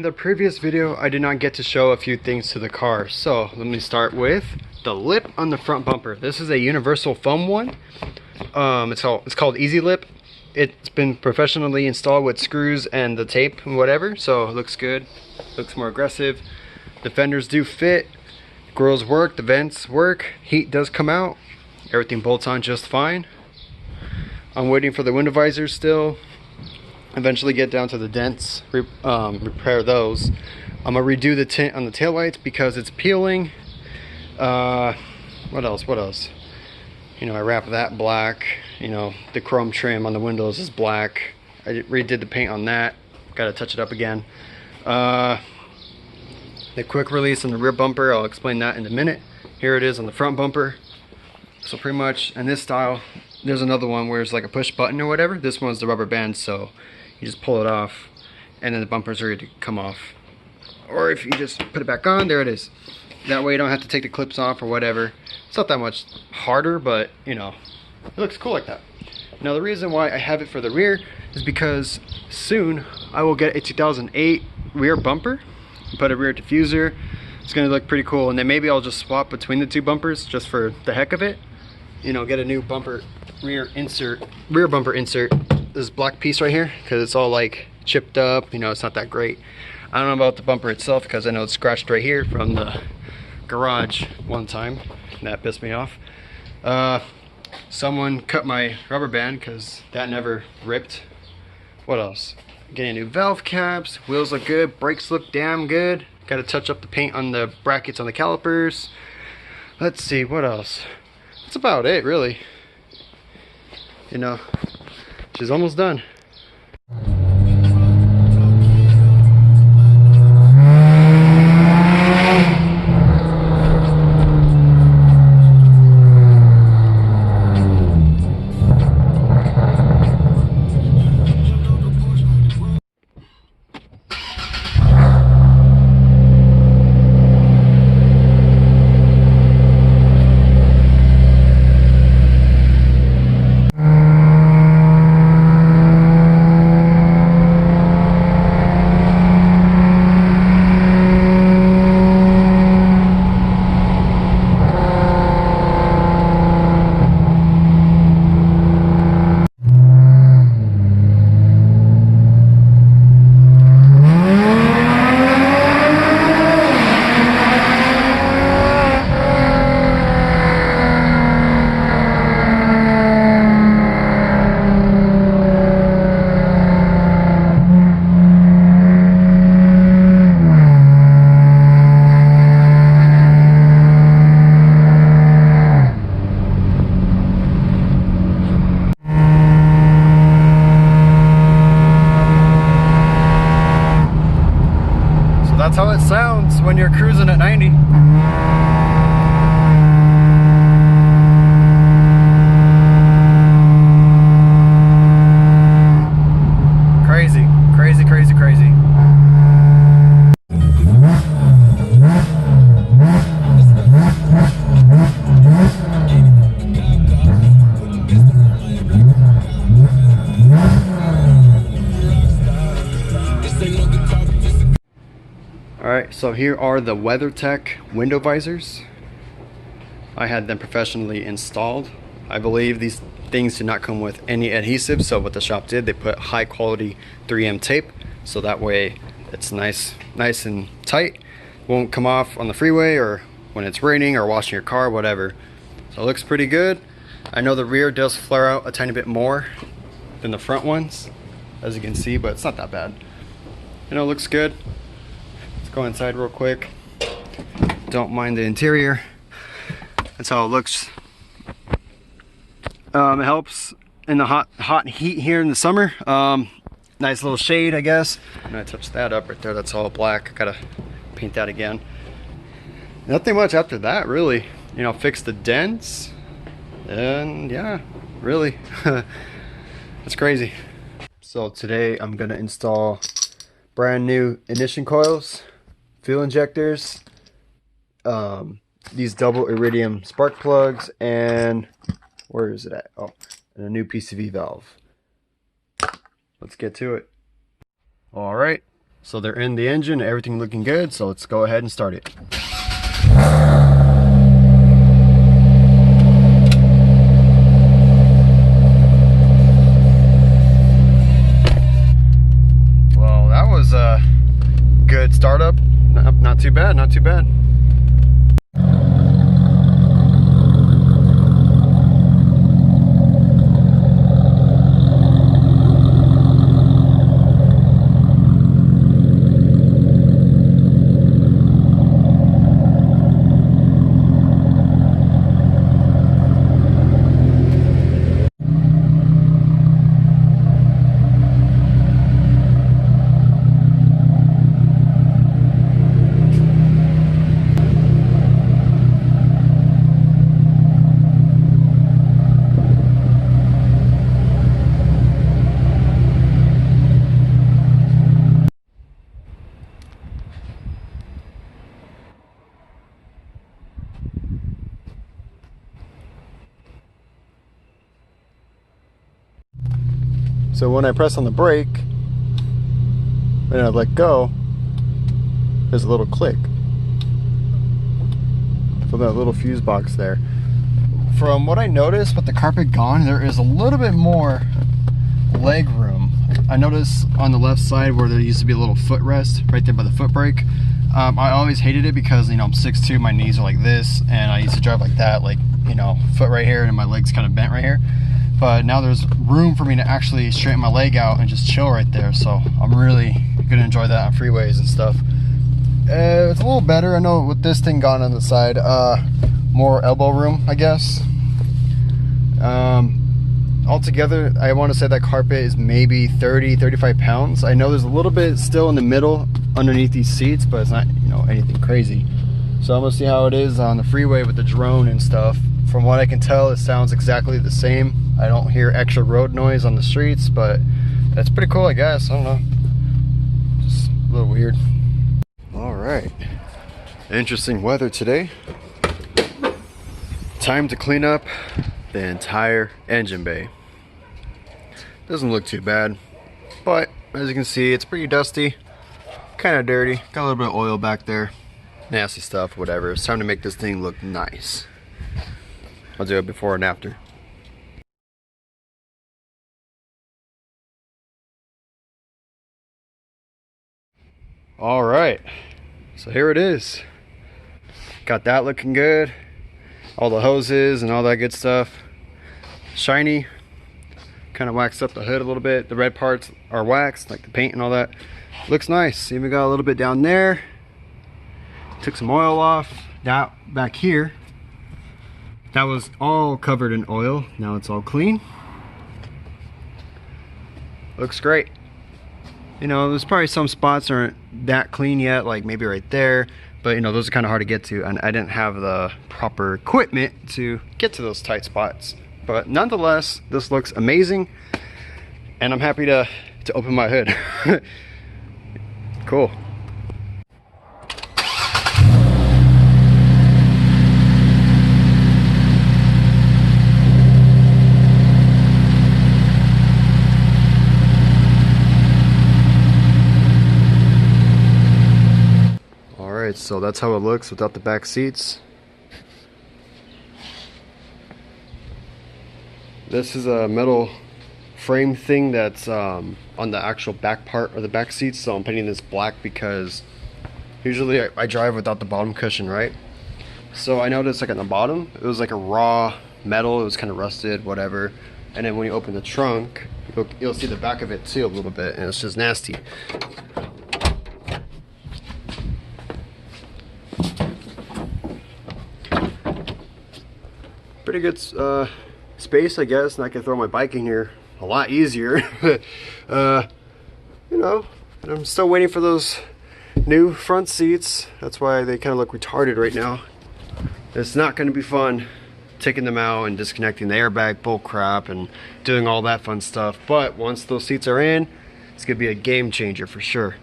In the previous video, I did not get to show a few things to the car. So let me start with the lip on the front bumper. This is a universal foam one. It's called Easy Lip. It's been professionally installed with screws and the tape and whatever. So it looks good, looks more aggressive. The fenders do fit, grills work, the vents work, heat does come out. Everything bolts on just fine. I'm waiting for the window visors still. Eventually get down to the dents, repair those. I'm gonna redo the tint on the taillights because it's peeling. What else? You know, I wrap that black. You know, the chrome trim on the windows is black. I redid the paint on that. Gotta touch it up again. The quick release on the rear bumper, I'll explain that in a minute. Here it is on the front bumper. So pretty much in this style, there's another one where it's like a push button or whatever. This one's the rubber band, so you just pull it off and then the bumper's ready to come off. Or if you just put it back on, there it is. That way you don't have to take the clips off or whatever. It's not that much harder, but you know, it looks cool like that. Now the reason why I have it for the rear is because soon I will get a 2008 rear bumper, put a rear diffuser. It's gonna look pretty cool, and then maybe I'll just swap between the two bumpers just for the heck of it. You know, get a new bumper rear bumper insert. This black piece right here, because it's all like chipped up, you know, it's not that great. I don't know about the bumper itself because I know it's scratched right here from the garage one time, and that pissed me off. Someone cut my rubber band because that never ripped. What else? Getting new valve caps, wheels look good, brakes look damn good. Gotta touch up the paint on the brackets on the calipers. Let's see, what else? That's about it, really. You know, she's almost done. That's how it sounds when you're cruising at 90. Crazy, crazy, crazy, crazy. Alright, so here are the WeatherTech window visors. I had them professionally installed. I believe these things do not come with any adhesive, so what the shop did, they put high quality 3M tape, so that way it's nice and tight. Won't come off on the freeway or when it's raining or washing your car, whatever. So it looks pretty good. I know the rear does flare out a tiny bit more than the front ones, as you can see, but it's not that bad. You know, it looks good. Go inside real quick. Don't mind the interior. That's how it looks. It helps in the hot heat here in the summer. Nice little shade, I guess. And I touched that up right there. That's all black. Gotta paint that again. Nothing much after that, really. You know, fix the dents, and yeah, really. That's crazy. So today I'm gonna install brand new ignition coils, fuel injectors, these double iridium spark plugs, and where is it at? Oh, and a new PCV valve. Let's get to it. All right, So they're in the engine, everything looking good, so let's go ahead and start it. Well, that was a good startup. Not too bad, not too bad. So when I press on the brake and I let go, there's a little click from that little fuse box there. From what I noticed with the carpet gone, there is a little bit more leg room. I noticed on the left side where there used to be a little footrest right there by the foot brake. I always hated it because, you know, I'm 6'2", my knees are like this, and I used to drive like that, like, you know, foot right here and my legs kind of bent right here. But now there's room for me to actually straighten my leg out and just chill right there. So I'm really gonna enjoy that on freeways and stuff. It's a little better. I know with this thing gone on the side, more elbow room, I guess. Altogether, I want to say that carpet is maybe 30-35 pounds. I know there's a little bit still in the middle underneath these seats, but it's not, you know, anything crazy. So I'm gonna see how it is on the freeway with the drone and stuff. From what I can tell, it sounds exactly the same. I don't hear extra road noise on the streets, but that's pretty cool, I guess. I don't know. Just a little weird. All right. Interesting weather today. Time to clean up the entire engine bay. Doesn't look too bad, but as you can see, it's pretty dusty, kind of dirty. Got a little bit of oil back there. Nasty stuff, whatever. It's time to make this thing look nice. I'll do it before and after. All right, so here it is. Got that looking good. All the hoses and all that good stuff. Shiny. Kind of waxed up the hood a little bit. The red parts are waxed, like the paint and all that. Looks nice. Even got a little bit down there. Took some oil off. That back here, that was all covered in oil. Now it's all clean. Looks great. You know, there's probably some spots that aren't that clean yet, like maybe right there, but you know, those are kind of hard to get to, and I didn't have the proper equipment to get to those tight spots. But nonetheless, this looks amazing, and I'm happy to open my hood. Cool. So that's how it looks without the back seats. This is a metal frame thing that's on the actual back part of the back seats, so I'm painting this black because usually I drive without the bottom cushion, right? So I noticed like at the bottom it was like a raw metal, it was kind of rusted, whatever, and then when you open the trunk you'll see the back of it too a little bit, and it's just nasty. Pretty good space, I guess, and I can throw my bike in here a lot easier. You know, I'm still waiting for those new front seats. That's why they kind of look retarded right now. It's not going to be fun taking them out and disconnecting the airbag bull crap and doing all that fun stuff, but once those seats are in, it's going to be a game changer for sure.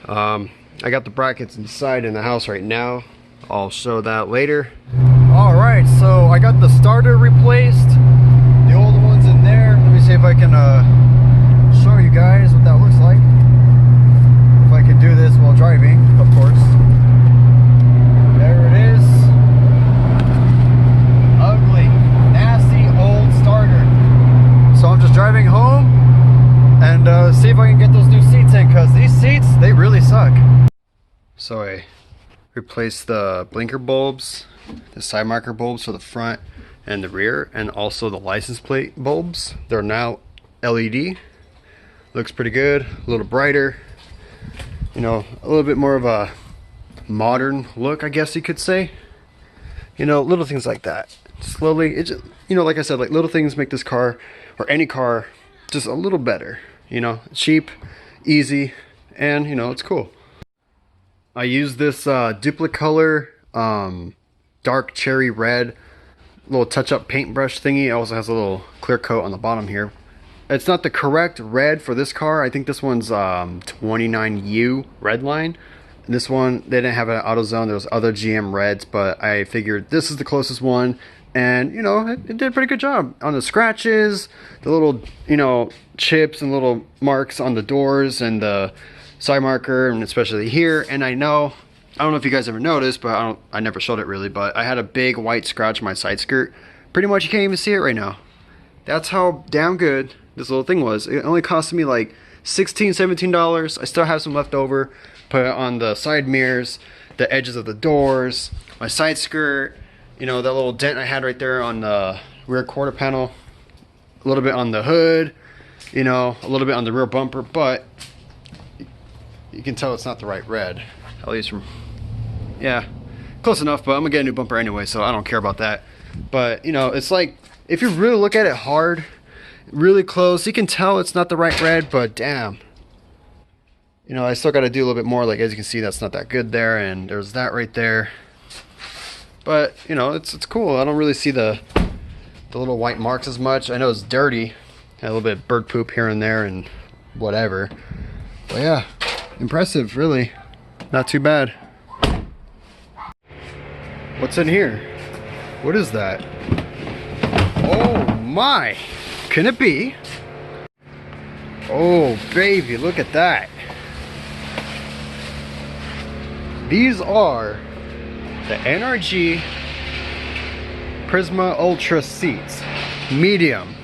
I got the brackets inside in the house right now. I'll show that later. Alright, so I got the starter replaced, the old one's in there. Let me see if I can show you guys what that looks like. So I replaced the blinker bulbs, the side marker bulbs for the front and the rear, and also the license plate bulbs. They're now LED. Looks pretty good, a little brighter, you know, a little bit more of a modern look, I guess you could say. You know, little things like that. Slowly, it just, you know, like I said, like little things make this car or any car just a little better. You know, cheap, easy, and you know, it's cool. I use this Duplicolor dark cherry red little touch-up paintbrush thingy. It also has a little clear coat on the bottom here. It's not the correct red for this car. I think this one's 29U red line. This one, they didn't have an AutoZone. There was other GM reds, but I figured this is the closest one. And, you know, it did a pretty good job on the scratches, the little, you know, chips and little marks on the doors and the side marker, and especially here. And I don't know if you guys ever noticed, but I never showed it really, but I had a big white scratch on my side skirt. Pretty much you can't even see it right now. That's how damn good this little thing was. It only cost me like $16, $17. I still have some left over. Put it on the side mirrors, the edges of the doors, my side skirt, you know, that little dent I had right there on the rear quarter panel, a little bit on the hood, you know, a little bit on the rear bumper, but you can tell it's not the right red, at least from, yeah, close enough, but I'm gonna get a new bumper anyway, so I don't care about that. But, you know, it's like, if you really look at it hard, really close, you can tell it's not the right red, but damn. You know, I still got to do a little bit more. Like, as you can see, that's not that good there, and there's that right there. But, you know, it's cool. I don't really see the little white marks as much. I know it's dirty. Had a little bit of bird poop here and there and whatever. But yeah, impressive, really. Not too bad. What's in here? What is that? Oh my! Can it be? Oh baby, look at that. These are the NRG Prisma Ultra seats, medium.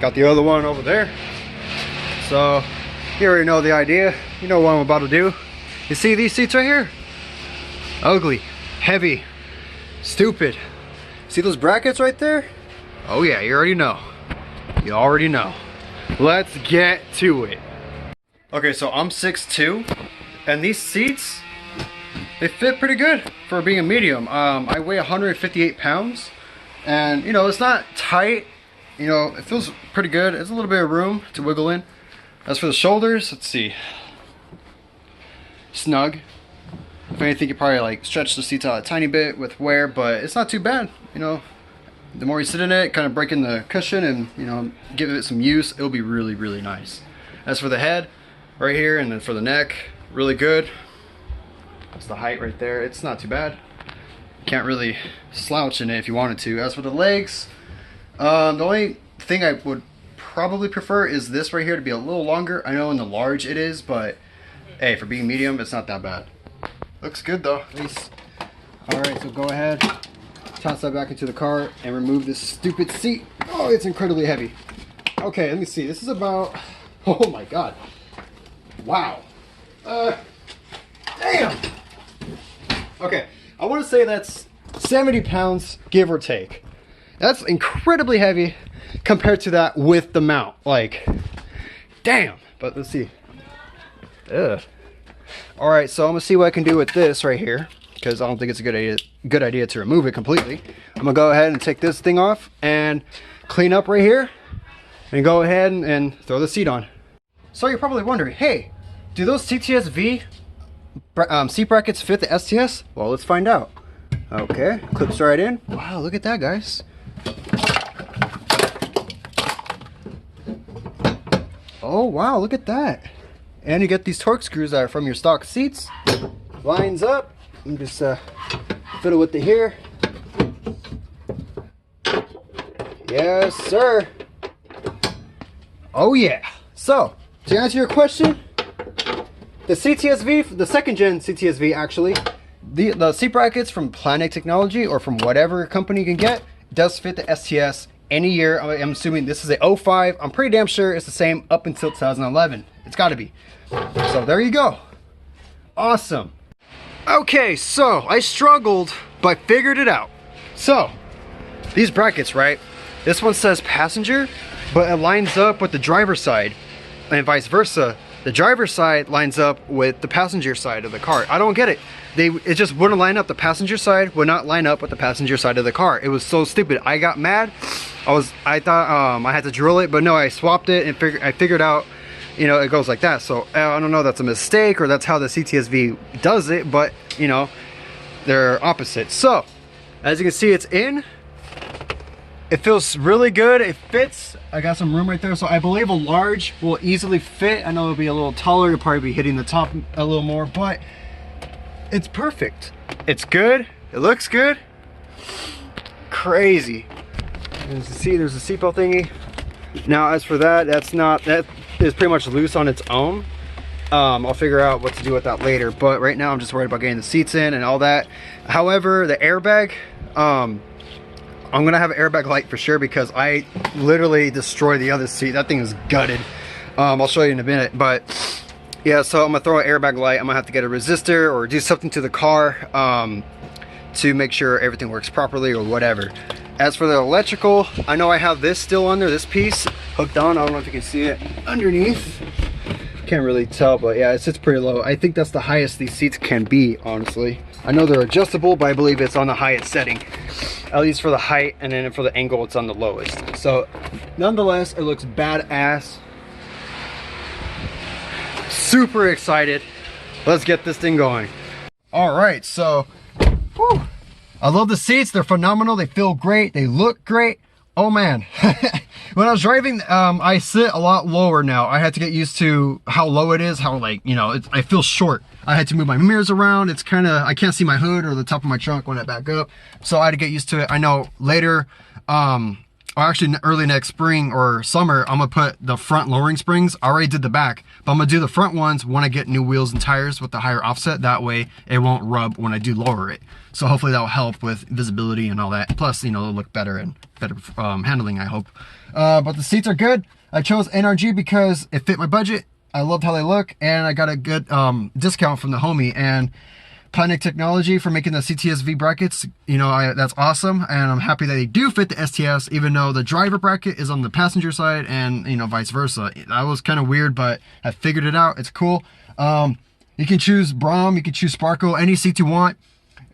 Got the other one over there. So you already know the idea. You know what I'm about to do. You see these seats right here? Ugly, heavy, stupid. See those brackets right there? Oh yeah, you already know. You already know. Let's get to it. Okay, so I'm 6'2", and these seats, they fit pretty good for being a medium. I weigh 158 pounds, and you know, it's not tight. You know, it feels pretty good. There's a little bit of room to wiggle in. As for the shoulders, let's see. Snug. If anything, you probably like stretch the seats out a tiny bit with wear, but it's not too bad. You know, the more you sit in it, kind of breaking the cushion and, you know, give it some use, it'll be really, really nice. As for the head, right here, and then for the neck, really good. That's the height right there. It's not too bad. Can't really slouch in it if you wanted to. As for the legs, the only thing I would probably prefer is this right here to be a little longer. I know in the large it is, but hey, for being medium, it's not that bad. Looks good though, at least. Alright, so go ahead, toss that back into the car and remove this stupid seat. Oh, it's incredibly heavy. Okay, let me see. This is about, oh my god. Wow. Damn. Okay, I want to say that's 70 pounds, give or take. That's incredibly heavy compared to that with the mount. Like, damn. But let's see. Ugh. Alright, so I'm going to see what I can do with this right here, because I don't think it's a good idea to remove it completely. I'm going to go ahead and take this thing off and clean up right here, and go ahead and throw the seat on. So you're probably wondering, hey, do those CTS-V seat brackets fit the STS? Well, let's find out. Okay, clips right in. Wow, look at that, guys. Oh wow, look at that. And you get these torque screws that are from your stock seats. Lines up. And just fiddle with it here. Yes, sir. Oh yeah. So, to answer your question, the CTS-V, the second gen CTS-V actually, the seat brackets from Planet Technology or from whatever company you can get, does fit the STS any year. I'm assuming this is a 05. I'm pretty damn sure it's the same up until 2011. It's got to be. So there you go. Awesome. Okay, so I struggled, but figured it out. So, these brackets, right? This one says passenger, but it lines up with the driver's side, and vice versa. The driver's side lines up with the passenger side of the car. I don't get it. It just wouldn't line up. The passenger side would not line up with the passenger side of the car. It was so stupid. I got mad. I thought I had to drill it, but no, I swapped it and I figured out, you know, it goes like that. So I don't know if that's a mistake or that's how the CTSV does it, but you know, they're opposite. So as you can see, it's in. It feels really good. It fits. I got some room right there, so I believe a large will easily fit. I know it'll be a little taller. You'll probably be hitting the top a little more, but it's perfect. It's good. It looks good. Crazy. As you see, there's a seatbelt thingy. Now, as for that, that is pretty much loose on its own. I'll figure out what to do with that later, but right now I'm just worried about getting the seats in and all that. However, the airbag, I'm gonna have an airbag light for sure because I literally destroyed the other seat. That thing is gutted. I'll show you in a minute, but yeah, so I'm gonna throw an airbag light. I'm gonna have to get a resistor or do something to the car to make sure everything works properly or whatever. As for the electrical, I know I have this still under this piece hooked on. I don't know if you can see it underneath. Can't really tell, but yeah, it sits pretty low. I think that's the highest these seats can be, honestly. I know they're adjustable, but I believe it's on the highest setting, at least for the height, and then for the angle it's on the lowest. So nonetheless, it looks badass. Super excited. Let's get this thing going. All right, so whew, I love the seats. They're phenomenal. They feel great. They look great. Oh man. When I was driving, I sit a lot lower now. I had to get used to how low it is, how, like, you know, I feel short. I had to move my mirrors around. It's kind of, I can't see my hood or the top of my trunk when I back up. So I had to get used to it. I know later, or actually early next spring or summer, I'm gonna put the front lowering springs. I already did the back, but I'm gonna do the front ones when I get new wheels and tires with the higher offset. That way it won't rub when I do lower it. So hopefully that will help with visibility and all that. Plus, you know, it'll look better and better handling, I hope. But the seats are good. I chose NRG because it fit my budget. I loved how they look, and I got a good discount from the homie. And Planic Technology for making the CTSV brackets, you know, that's awesome, and I'm happy that they do fit the STS, even though the driver bracket is on the passenger side and, you know, vice versa. That was kind of weird, but I figured it out. It's cool. You can choose Brom, you can choose Sparkle, any seat you want,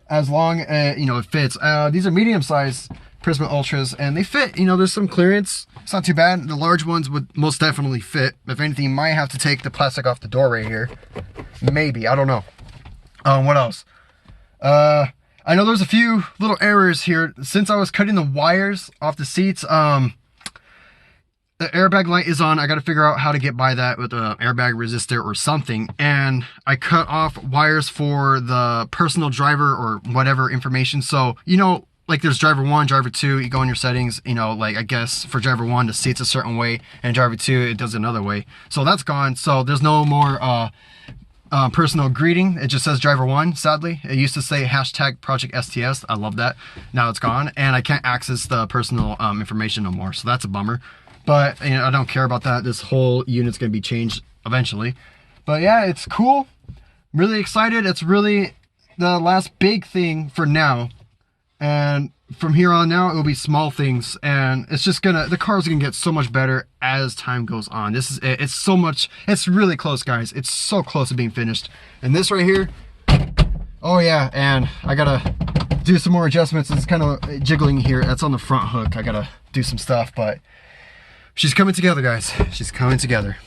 as long as, you know, it fits. These are medium-sized Prisma Ultras, and they fit. You know, there's some clearance. It's not too bad. The large ones would most definitely fit. If anything, you might have to take the plastic off the door right here. Maybe, I don't know. What else? I know there's a few little errors here. Since I was cutting the wires off the seats, the airbag light is on. I got to figure out how to get by that with an airbag resistor or something. And I cut off wires for the personal driver or whatever information. So, you know, like there's driver 1, driver 2, you go in your settings, you know, like I guess for driver 1, the seat's a certain way, and driver 2, it does another way. So that's gone. So there's no more personal greeting. It just says driver 1, sadly. It used to say hashtag Project STS. I love that. Now it's gone, and I can't access the personal information no more. So that's a bummer. But, you know, I don't care about that. This whole unit's going to be changed eventually. But yeah, it's cool. Really excited. It's really the last big thing for now. And from here on now, it will be small things. And it's just gonna, the car's gonna get so much better as time goes on. It's so much, it's really close, guys. It's so close to being finished. And this right here, oh yeah, and I gotta do some more adjustments. It's kind of jiggling here. That's on the front hook. I gotta do some stuff, but she's coming together, guys. She's coming together.